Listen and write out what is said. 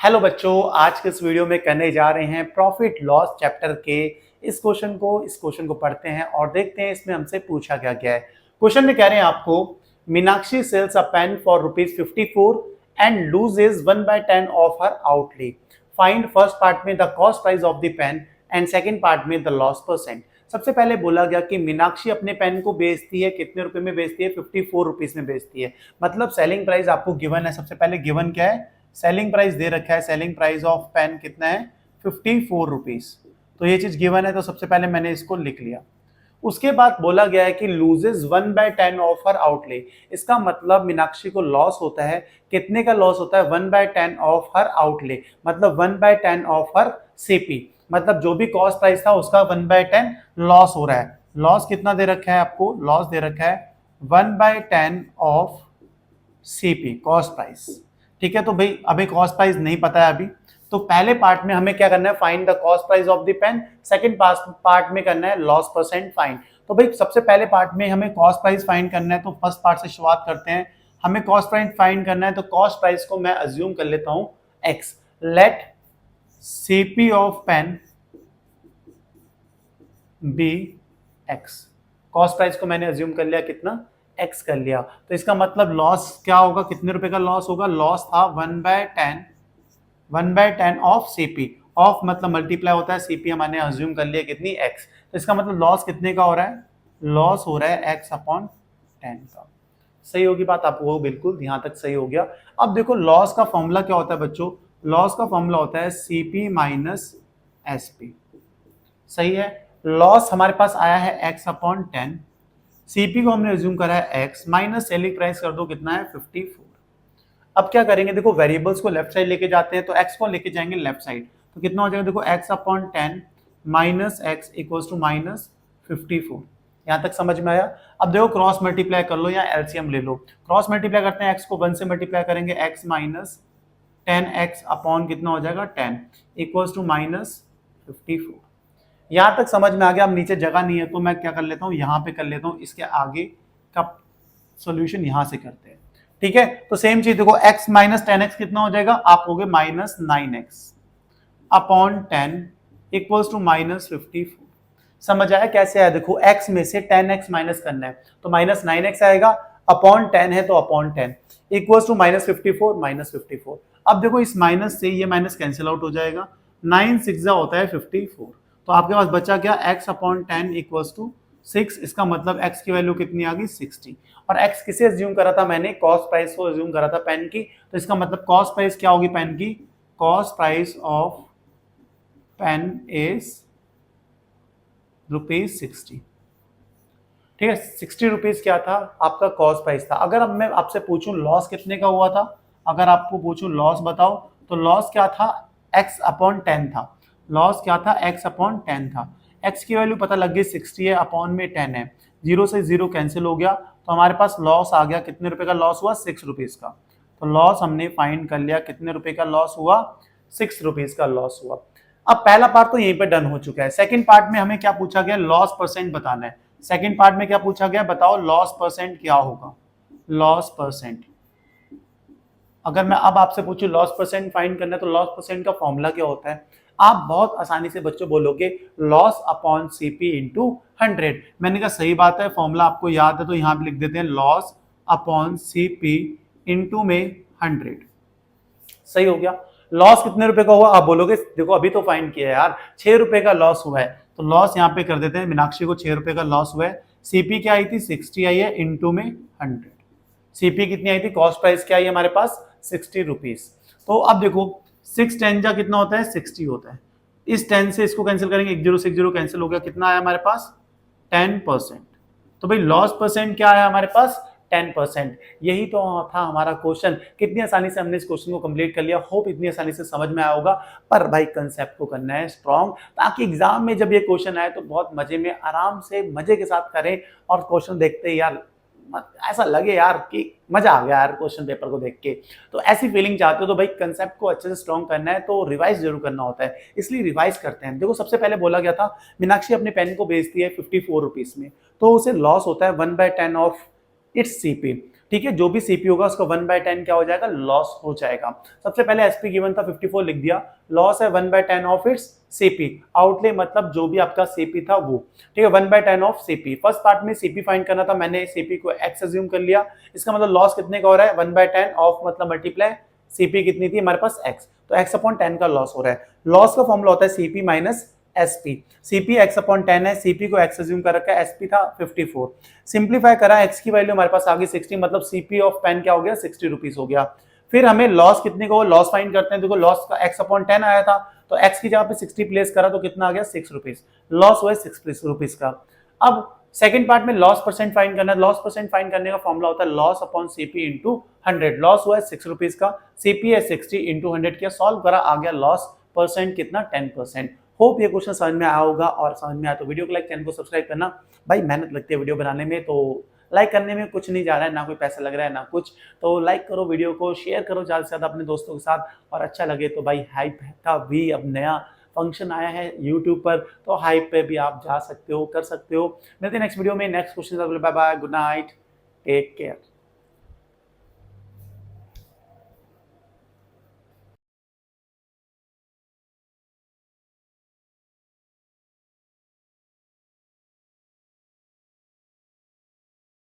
Hello बच्चों, आज के इस वीडियो में करने जा रहे हैं प्रॉफिट लॉस चैप्टर के इस क्वेश्चन को पढ़ते हैं और देखते हैं इसमें हमसे पूछा क्या गया है। क्वेश्चन में कह रहे हैं आपको, Meenakshi sells a pen for ₹54 and loses 1/10 of her outlay. Find first part में the cost price of the pen and second part में द लॉस परसेंट। सबसे पहले बोला गया कि मीनाक्षी अपने पेन को बेचती है, कितने रुपए में बेचती है? 54 रुपीज में बेचती है। मतलब सेलिंग प्राइस आपको गिवन है। सबसे पहले गिवन क्या है? सेलिंग प्राइस दे रखा है। सेलिंग प्राइस ऑफ पेन कितना है? 54 रुपीज। तो ये चीज गिवन है, तो सबसे पहले मैंने इसको लिख लिया। उसके बाद बोला गया है कि लूजेस 1/10 ऑफ हर आउटले। इसका मतलब मीनाक्षी को लॉस होता है। कितने का लॉस होता है? 1/10 ऑफ हर आउटले, मतलब 1/10 ऑफ हर सीपी। मतलब जो भी कॉस्ट प्राइस था उसका 1/10 लॉस हो रहा है। लॉस कितना दे रखा है आपको? लॉस दे रखा है 1/10 ऑफ सीपी कॉस्ट प्राइस। ठीक है, तो भाई अभी कॉस्ट प्राइस नहीं पता है अभी, तो पहले पार्ट में हमें क्या करना है? Find the cost price of the pen. Second part में करना है लॉस परसेंट फाइंड। तो भाई सबसे पहले पार्ट में हमें कॉस्ट प्राइस फाइंड करना है, तो फर्स्ट पार्ट से शुरुआत करते हैं। हमें कॉस्ट प्राइस फाइंड करना है, तो कॉस्ट प्राइस को मैं अज्यूम कर लेता हूं x। Let CP of pen be x। Cost price को मैंने अज्यूम कर लिया, कितना? x कर लिया। तो इसका मतलब लॉस क्या होगा? कितने रुपए का लॉस होगा? लॉस था 1/10 ऑफ सीपी। ऑफ मतलब मल्टीप्लाई होता है, सीपी हमने अज्यूम कर लिया कितनी? x। तो इसका मतलब लॉस कितने का हो रहा है? लॉस हो रहा है x/10 का। सही होगी बात आपको? वो बिल्कुल यहाँ तक सही हो गया। अब देखो लॉस का फॉर्मूला क्या होता है बच्चों? लॉस का फॉर्मूला होता है सीपी माइनस एसपी। सही है। लॉस हमारे पास आया है x/10। सीपी को हमने रिज्यूम करा है x माइनस सेलिंग प्राइस कर दो, कितना है? 54। अब क्या करेंगे? देखो वेरिएबल्स को लेफ्ट साइड लेके जाते हैं, तो x को लेके जाएंगे लेफ्ट साइड, तो कितना हो जाएगा? देखो x/10 minus x equals to minus 54। यहां तक समझ में आया? अब देखो क्रॉस मल्टीप्लाई कर लो या एलसीएम ले लो। क्रॉस मल्टीप्लाई करते हैं, x को 1 से मल्टीप्लाई करेंगे, x माइनस 10x अपॉन कितना हो जाएगा? 10 इक्वल्स टू माइनस 54। यहां तक समझ में आ गया? अब नीचे जगह नहीं है तो मैं क्या कर लेता हूं, यहां पे कर लेता हूं। इसके आगे का सॉल्यूशन यहां से करते हैं। ठीक है, तो सेम चीज देखो, x माइनस 10x कितना हो जाएगा? आप हो गए minus 9x upon 10 equals to minus 54। समझ आया कैसे आया? देखो x में से 10x माइनस करना है, तो माइनस 9x आएगा, अपॉन 10 है तो upon 10 equals to minus 54 minus 54। अब देखो इस माइनस से ये माइनस कैंसिल आउट हो जाएगा। 9 6 होता है 54, तो आपके पास बचा क्या? x/10 equals to 6। इसका मतलब x की वैल्यू कितनी आ गई? 60। और x किसे अज्यूम करा था मैंने? कॉस्ट प्राइस को अज्यूम करा था पेन की, तो इसका मतलब कॉस्ट प्राइस क्या होगी पेन की? Cost price of pen is ₹60। ठीक है, 60 रुपीज क्या था? आपका कॉस्ट प्राइस था। अगर अब मैं आपसे पूछूं लॉस कितने का हुआ था, अगर आपको पूछूं लॉस बताओ, तो लॉस क्या था? x/10 था। लॉस क्या था? x/10 था। x की वैल्यू पता लग गई 60 है, अपॉन में 10 है, 0 से 0 कैंसिल हो गया, तो हमारे पास लॉस आ गया। कितने रुपए का लॉस हुआ? 6 रुपीज का। तो लॉस हमने फाइंड कर लिया, कितने रुपए का लॉस हुआ? 6 रुपीज का लॉस हुआ। अब पहला पार्ट तो यहीं पे डन हो चुका है। सेकंड पार्ट में हमें क्या पूछा गया? लॉस परसेंट बताना है। सेकंड पार्ट में क्या पूछा गया? बताओ लॉस परसेंट क्या होगा? लॉस परसेंट, अगर मैं अब आपसे पूछूं लॉस परसेंट फाइंड करना है, तो लॉस परसेंट का फॉर्मूला क्या होता है? आप बहुत आसानी से बच्चों बोलोगे लॉस अपॉन सीपी इंटू 100। मैंने कहा सही बात है, फॉर्मूला आपको याद है, तो यहां पे लिख देते हैं लॉस अपॉन सीपी इंटू में 100। सही हो गया। लॉस कितने रुपए का हुआ? आप बोलोगे देखो अभी तो फाइंड किया यार, 6 रुपए का लॉस हुआ है, तो लॉस यहाँ पे कर देते हैं। मीनाक्षी को 6 रुपए का लॉस हुआ है। सीपी क्या आई थी? 60 आई है, इंटू में 100। सीपी कितनी आई थी? कॉस्ट प्राइस क्या आई हमारे पास? 60 रुपीज। तो अब देखो 6 10 जा कितना होता है? 60 होता है। इस 10 से इसको कैंसिल करेंगे, 1 0 से 1 0 कैंसिल हो गया, कितना आया हमारे पास? 10%। तो भाई लॉस परसेंट क्या आया हमारे पास? 10%। यही तो था हमारा क्वेश्चन। कितनी आसानी से हमने इस क्वेश्चन को कंप्लीट कर लिया। होप इतनी आसानी से समझ में आया होगा, पर भाई कंसेप्ट को करना है स्ट्रॉन्ग, ताकि एग्जाम में जब ये क्वेश्चन आए तो बहुत मजे में, आराम से मजे के साथ करें, और क्वेश्चन देखते ही यार ऐसा लगे यार कि मजा आ गया यार क्वेश्चन पेपर को देख के। तो ऐसी फीलिंग चाहते हो तो भाई कंसेप्ट को अच्छे से स्ट्रॉन्ग करना है, तो रिवाइज जरूर करना होता है, इसलिए रिवाइज करते हैं। देखो सबसे पहले बोला गया था मीनाक्षी अपने पेन को बेचती है 54 रुपीज में, तो उसे लॉस होता है 1/10 ऑफ इट्स सीपी। ठीक है, जो भी सीपी होगा उसका 1/10 क्या हो जाएगा, लॉस हो जाएगा। सबसे पहले एसपी गिवन था 54 लिख दिया, लॉस है 1/10 ऑफ इट्स सीपी, आउटले मतलब जो भी आपका सीपी था वो, ठीक है, 1/10 ऑफ सीपी। फर्स्ट पार्ट में सीपी फाइंड करना था, मैंने सीपी को एक्स अज्यूम कर लिया, इसका मतलब लॉस कितने का हो रहा है, 1/10 ऑफ मतलब मल्टीप्लाई सीपी कितनी थी हमारे पास एक्स, तो एक्स अपॉन 10 का लॉस हो रहा है। लॉस का फॉर्मूला होता है CP minus SP, CP x upon 10 है, सीपी को एक्स अज्यूम कर रखा है, एसपी था 54, सिंप्लीफाई करा, एक्स की वैल्यू हमारे पास आ गई 60, मतलब सीपी ऑफ पेन क्या हो गया, 60 रुपीज हो गया। फिर हमें लॉस कितने का, वो लॉस फाइंड करते हैं, देखो लॉस का एक्स अपॉन 10 आया था, तो एक्स की जगह पे 60 प्लेस करा तो कितना आ गया, 6 रुपीज, लॉस हुआ 6 रुपीज का। अब सेकंड पार्ट में लॉस परसेंट फाइंड करना है, लॉस परसेंट फाइंड करने का फॉर्मूला होता है loss upon CP into 100, loss हुआ है 6 रुपीज का, सीपी है 60 इंटू 100 किया, सॉल्व करा, आ गया लॉस परसेंट कितना, 10%। होप ये क्वेश्चन समझ में आया होगा, और समझ में आया तो वीडियो को लाइक, चैनल को सब्सक्राइब करना, भाई मेहनत लगती है वीडियो बनाने में, तो लाइक करने में कुछ नहीं जा रहा है, ना कोई पैसा लग रहा है ना कुछ, तो लाइक करो, वीडियो को शेयर करो ज़्यादा से ज़्यादा अपने दोस्तों के साथ, और अच्छा लगे तो भाई हाइप का भी अब नया फंक्शन आया है यूट्यूब पर, तो हाइप पे भी आप जा सकते हो, कर सकते हो। मिलते हैं नेक्स्ट वीडियो में next question, bye bye, good night, take care.